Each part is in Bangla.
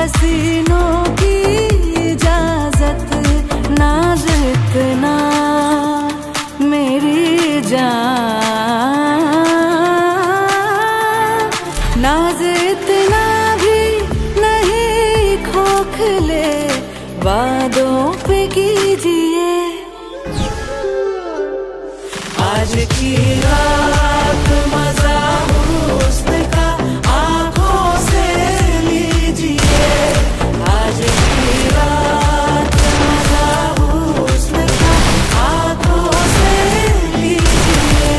हसीनों की इजाजत नाज इतना मेरी जान, नाज इतना भी नहीं खोखले वादों पे कीजिए। आज की रात मजा हुस्न का आंखों से लीजिए। आज की रात मजा हुस्न का आंखों से लीजिए।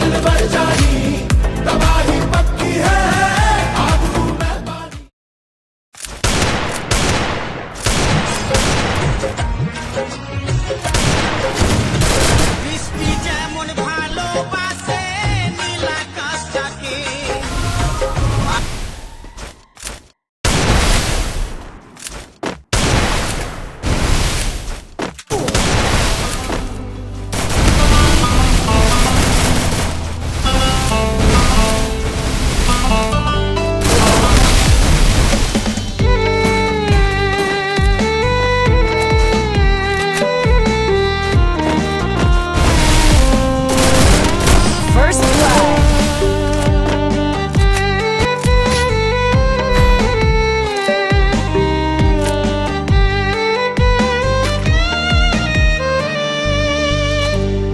दिल भर जानी तबाही पक्की है।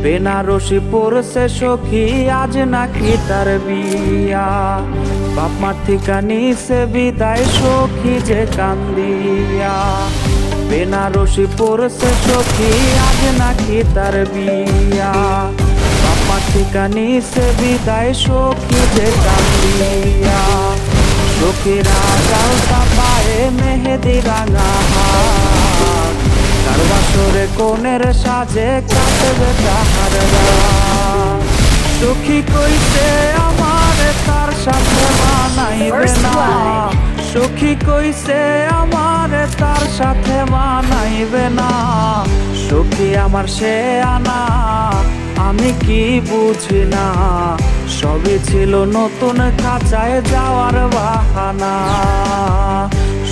বেনারসি পড়ছে সখী আজ নাকি তার বিয়া, বাপ মার থেকে নিছে বিদায় সখী যে কান্দিয়া। বেনারসি পড়ছে সখী আজ নাকি তার বিয়া, বাপ মার থেকে নিছে বিদায় সখী যে কান্দিয়া। সখীরা জালসা পায়ে মেহেদি রাঙা হাত, তার বাসরে কোনের সাজে কাটবে তাহার রাত। সখী কইছে আমার তার সাথে মানাইবে না, সখী কইছে আমার তার সাথে মানাইবে না। সখী আমার সে আনা আমি কি বুঝি না, সবই ছিল নতুন খাঁচায় যাওয়ার বাহানা।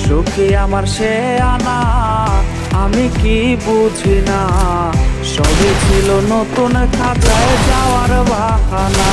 সখী আমার সে আনা আমি কি বুঝি না, সবই ছিল নতুন খাঁচায় যাওয়ার বাহানা।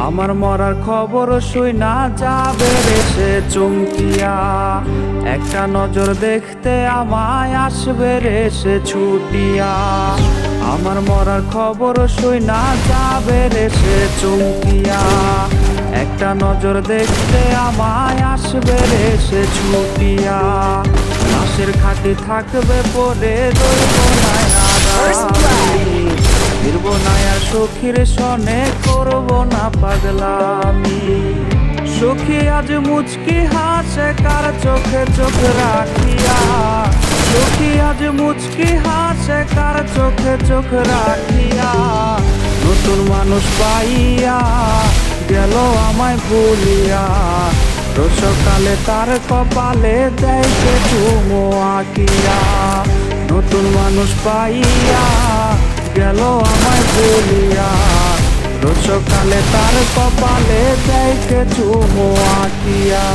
আমার মরার খবর শুইনা যাবে রে সে চমকিয়া, একটা নজর দেখতে আমায় আসবে রে সে ছুটিয়া। আমার মরার খবর শুইনা যাবে রে সে চমকিয়া, একটা নজর দেখতে আমায় আসবে রে সে ছুটিয়া। লাশের খাটি থাকবে পরে রইব না ফিরব না আর সখীর সনে করব না পাগলামি। সখী আজ মুচকি হাসে কার চোখে চোখ রাখিয়া, সখী আজ মুচকি হাসে কার চোখে চোখ রাখিয়া। নতুন মানুষ পাইয়া গেল আমায় ভুলিয়া, রসকালে তার কপালে দেখে চুমো আঁকিয়া। নতুন মানুষ পাইয়া গেল আমায় ভুলিয়া, রসকালে তার কপালে দেখে চুমো আঁকিয়া।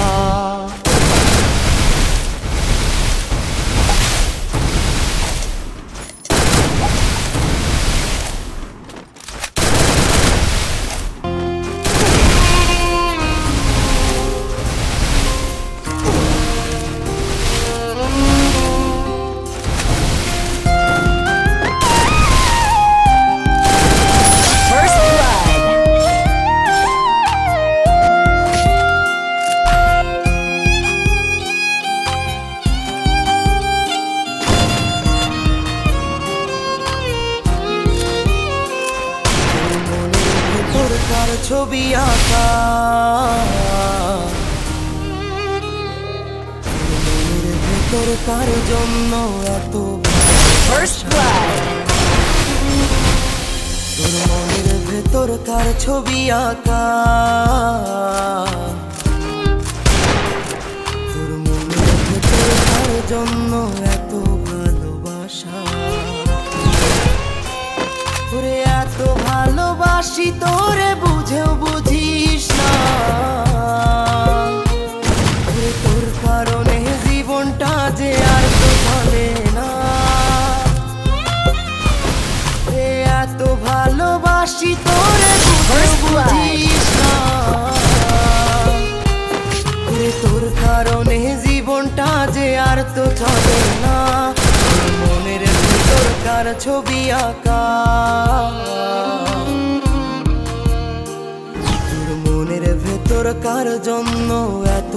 কার জন্য এত First blood. তোর মনের ভেতর কার ছবি আঁকা, তোর মনের ভেতর কার জন্য এত ভালোবাসা, তোরে এত ভালোবাসি তোরে বুঝেও বুঝিস না, ওরে তোর কারণে জীবনটা যে আর তো চলে না, ওরে এত ভালোবাসি তোরে বুঝেও বুঝিস না, ওরে তোর কারণে জীবনটা যে আর তো চলে না, তোর মনের ভিতর কার ছবি আঁকা, তোর মনের ভেতর কার জন্য এত